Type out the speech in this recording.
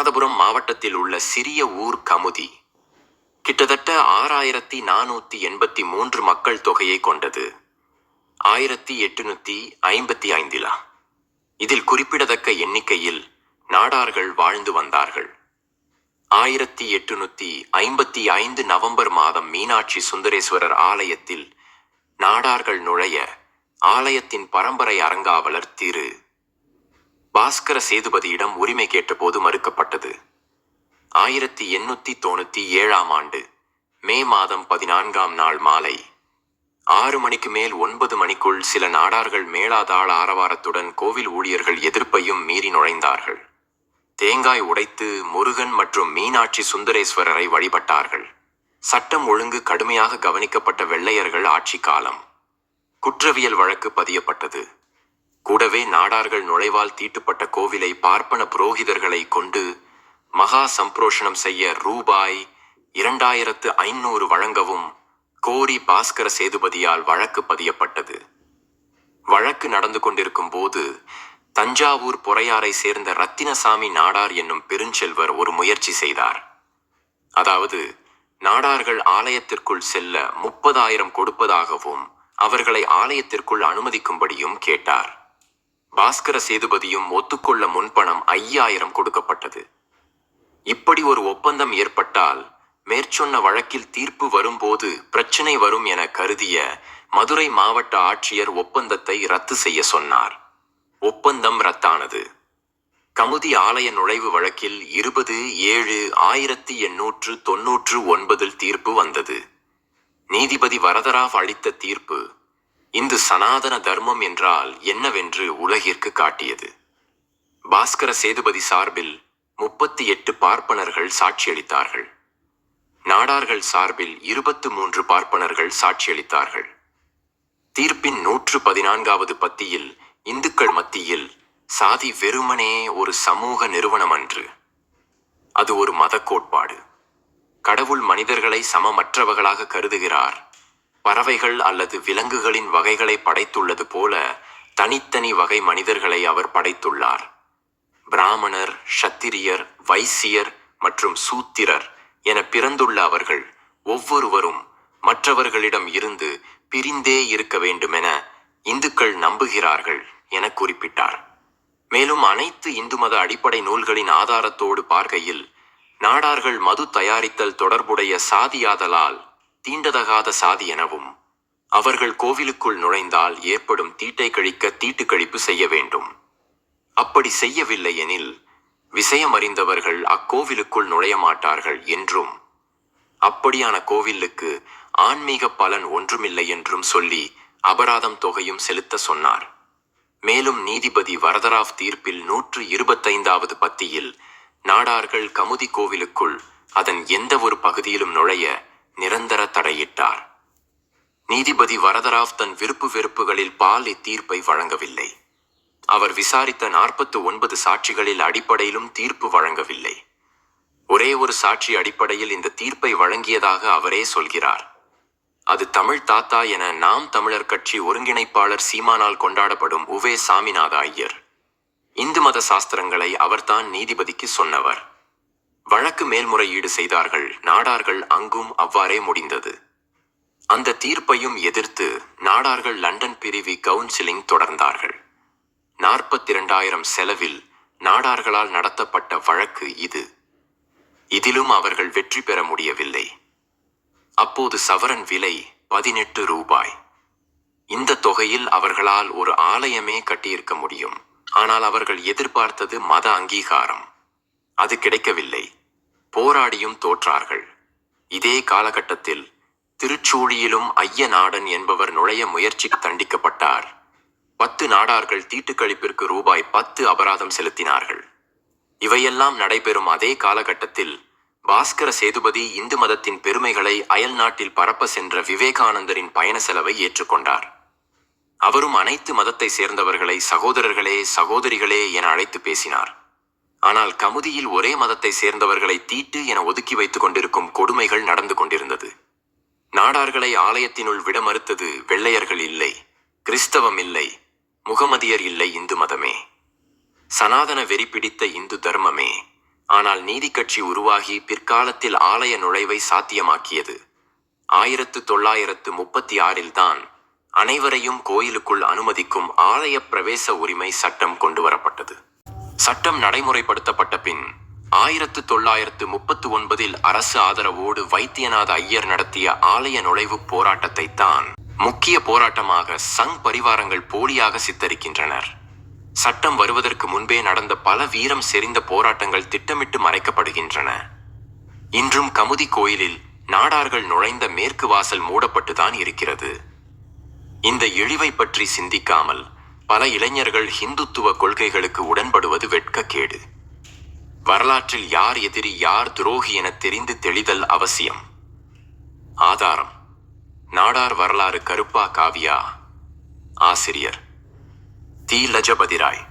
ராமநாதபுரம் மாவட்டத்தில் உள்ள சிறிய ஊர் கமுதி கிட்டத்தட்ட 6483 மக்கள் தொகையை கொண்டது. 1855 இதில் குறிப்பிடத்தக்க எண்ணிக்கையில் நாடார்கள் வாழ்ந்து வந்தார்கள். 1855 நவம்பர் மாதம் மீனாட்சி சுந்தரேஸ்வரர் ஆலயத்தில் நாடார்கள் நுழைய ஆலயத்தின் பரம்பரை அறங்காவலர் திரு பாஸ்கர சேதுபதியிடம் உரிமை கேட்டபோது மறுக்கப்பட்டது. 1897 மே மாதம் 14 நாள் மாலை 6 மணிக்கு மேல் 9 மணிக்குள் சில நாடார்கள் மேளதாள ஆரவாரத்துடன் கோவில் ஊழியர்கள் எதிர்ப்பையும் மீறி நுழைந்தார்கள். தேங்காய் உடைத்து முருகன் மற்றும் மீனாட்சி சுந்தரேஸ்வரரை வழிபட்டார்கள். சட்டம் ஒழுங்கு கடுமையாக கவனிக்கப்பட்ட வெள்ளையர்கள் ஆட்சி காலம். குற்றவியல் வழக்கு பதியப்பட்டது. கூடவே நாடார்கள் நுழைவால் தீட்டுப்பட்ட கோவிலை பார்ப்பன புரோகிதர்களை கொண்டு மகா சம்பிரோஷணம் செய்ய ரூபாய் 2500 வழங்கவும் கோரி பாஸ்கர சேதுபதியால் வழக்கு பதியப்பட்டது. வழக்கு நடந்து கொண்டிருக்கும் போது தஞ்சாவூர் பொறையாரை சேர்ந்த ரத்தினசாமி நாடார் என்னும் பெருஞ்செல்வர் ஒரு முயற்சி செய்தார். அதாவது நாடார்கள் ஆலயத்திற்குள் செல்ல 30,000 கொடுப்பதாகவும் அவர்களை ஆலயத்திற்குள் அனுமதிக்கும்படியும் கேட்டார். பாஸ்கர சேதுபதியும் ஒத்துக்கொள்ள முன்பணம் 5,000 கொடுக்கப்பட்டது. இப்படி ஒரு ஒப்பந்தம் ஏற்பட்டால் மேற்சொன்ன வழக்கில் தீர்ப்பு வரும்போது பிரச்சினை வரும் என கருதிய மதுரை மாவட்ட ஆட்சியர் ஒப்பந்தத்தை ரத்து செய்ய சொன்னார். ஒப்பந்தம் ரத்தானது. கமுதி ஆலய நுழைவு வழக்கில் 20/7/1899 தீர்ப்பு வந்தது. நீதிபதி வரதராவ் அளித்த தீர்ப்பு இந்து சனாதன தர்மம் என்றால் என்னவென்று உலகிற்கு காட்டியது. பாஸ்கர சேதுபதி சார்பில் 38 பார்ப்பனர்கள் சாட்சியளித்தார்கள். நாடார்கள் சார்பில் 23 பார்ப்பனர்கள் சாட்சியளித்தார்கள். தீர்ப்பின் 114வது பத்தியில் இந்துக்கள் மத்தியில் சாதி வெறுமனே ஒரு சமூக நிறுவனம் அன்று, அது ஒரு மத கோட்பாடு. கடவுள் மனிதர்களை சமமற்றவர்களாக கருதுகிறார். பறவைகள் அல்லது விலங்குகளின் வகைகளை படைத்துள்ளது போல தனித்தனி வகை மனிதர்களை அவர் படைத்துள்ளார். பிராமணர், சத்திரியர், வைசியர் மற்றும் சூத்திரர் என பிறந்துள்ள அவர்கள் ஒவ்வொருவரும் மற்றவர்களிடம் இருந்து பிரிந்தே இருக்க வேண்டுமென இந்துக்கள் நம்புகிறார்கள் என குறிப்பிட்டார். மேலும் அனைத்து இந்து மத அடிப்படை நூல்களின் ஆதாரத்தோடு பார்க்கையில் நாடார்கள் மது தயாரித்தல் தொடர்புடைய சாதியாதலால் தீண்டதகாத சாதி எனவும் அவர்கள் கோவிலுக்குள் நுழைந்தால் ஏற்படும் தீட்டை கழிக்க தீட்டு கழிப்பு செய்ய வேண்டும். அப்படி செய்யவில்லை எனில் விஷயம் அறிந்தவர்கள் அக்கோவிலுக்குள் நுழைய மாட்டார்கள் என்றும் அப்படியான கோவிலுக்கு ஆன்மீக பலன் ஒன்றுமில்லை என்றும் சொல்லி அபராதம் தொகையும் செலுத்த சொன்னார். மேலும் நீதிபதி வரதராவ் தீர்ப்பில் 125வது பத்தியில் நாடார்கள் கமுதி கோவிலுக்குள் அதன் எந்த ஒரு பகுதியிலும் நுழைய நிரந்தர தடையிட்டார். நீதிபதி வரதராவ் தன் விருப்பு வெறுப்புகளில் பால் இத்தீர்ப்பை வழங்கவில்லை. அவர் விசாரித்த 49 சாட்சிகளில் அடிப்படையிலும் தீர்ப்பு வழங்கவில்லை. ஒரே ஒரு சாட்சி அடிப்படையில் இந்த தீர்ப்பை வழங்கியதாக அவரே சொல்கிறார். அது தமிழ் தாத்தா என நாம் தமிழர் கட்சி ஒருங்கிணைப்பாளர் சீமானால் கொண்டாடப்படும் உவே சாமிநாத ஐயர். இந்து மத சாஸ்திரங்களை அவர்தான் நீதிபதிக்கு சொன்னவர். வழக்கு மேல்முறையீடு செய்தார்கள். நாடார்கள் அங்கும் அவ்வாறே முடிந்தது. அந்த தீர்ப்பையும் எதிர்த்து நாடார்கள் லண்டன் பிரிவி கவுன்சிலிங் தொடர்ந்தார்கள். 42,000 செலவில் நாடார்களால் நடத்தப்பட்ட வழக்கு இது. இதிலும் அவர்கள் வெற்றி பெற முடியவில்லை. அப்போது சவரன் விலை 18 ரூபாய். இந்த தொகையில் அவர்களால் ஒரு ஆலயமே கட்டியிருக்க முடியும். ஆனால் அவர்கள் எதிர்பார்த்தது மத அங்கீகாரம். அது கிடைக்கவில்லை. போராடியும் தோற்றார்கள். இதே காலகட்டத்தில் திருச்சூழியிலும் ஐயநாடன் என்பவர் நுழைய முயற்சி தண்டிக்கப்பட்டார். 10 நாடார்கள் தீட்டுக்கழிப்பிற்கு ரூபாய் 10 அபராதம் செலுத்தினார்கள். இவையெல்லாம் நடைபெறும் அதே காலகட்டத்தில் பாஸ்கர சேதுபதி இந்து மதத்தின் பெருமைகளை அயல் நாட்டில் பரப்ப சென்ற விவேகானந்தரின் பயண செலவை ஏற்றுக்கொண்டார். அவரும் அனைத்து மதத்தை சேர்ந்தவர்களை சகோதரர்களே சகோதரிகளே என அழைத்து பேசினார். ஆனால் கமுதியில் ஒரே மதத்தை சேர்ந்தவர்களை தீட்டு என ஒதுக்கி வைத்துக் கொண்டிருக்கும் கொடுமைகள் நடந்து கொண்டிருந்தது. நாடார்களை ஆலயத்தினுள் விட மறுத்தது வெள்ளையர்கள் இல்லை, கிறிஸ்தவம் இல்லை, முகமதியர் இல்லை, இந்து மதமே, சனாதன வெறி பிடித்த இந்து தர்மமே. ஆனால் நீதி கட்சி உருவாகி பிற்காலத்தில் ஆலய நுழைவை சாத்தியமாக்கியது. 1936 தான் அனைவரையும் கோயிலுக்குள் அனுமதிக்கும் ஆலய பிரவேச உரிமை சட்டம் கொண்டுவரப்பட்டது. சட்டம் நடைமுறைப்படுத்தப்பட்ட பின் 1939 அரசு ஆதரவோடு வைத்தியநாத ஐயர் நடத்திய ஆலய நுழைவு போராட்டத்தை தான் முக்கிய போராட்டமாக சங் பரிவாரங்கள் போலியாக சித்தரிக்கின்றனர். சட்டம் வருவதற்கு முன்பே நடந்த பல வீரம் செறிந்த போராட்டங்கள் திட்டமிட்டு மறைக்கப்படுகின்றன. இன்றும் கமுதி கோயிலில் நாடார்கள் நுழைந்த மேற்கு வாசல் மூடப்பட்டுதான் இருக்கிறது. இந்த இழிவை பற்றி சிந்திக்காமல் பல இளைஞர்கள் ஹிந்துத்துவ கொள்கைகளுக்கு உடன்படுவது வெட்கக்கேடு. வரலாற்றில் யார் எதிரி யார் துரோகி என தெரிந்து தெளிதல் அவசியம். ஆதாரம்: நாடார் வரலாறு கருப்பா காவியா. ஆசிரியர் தி. லஜபதி ராய்.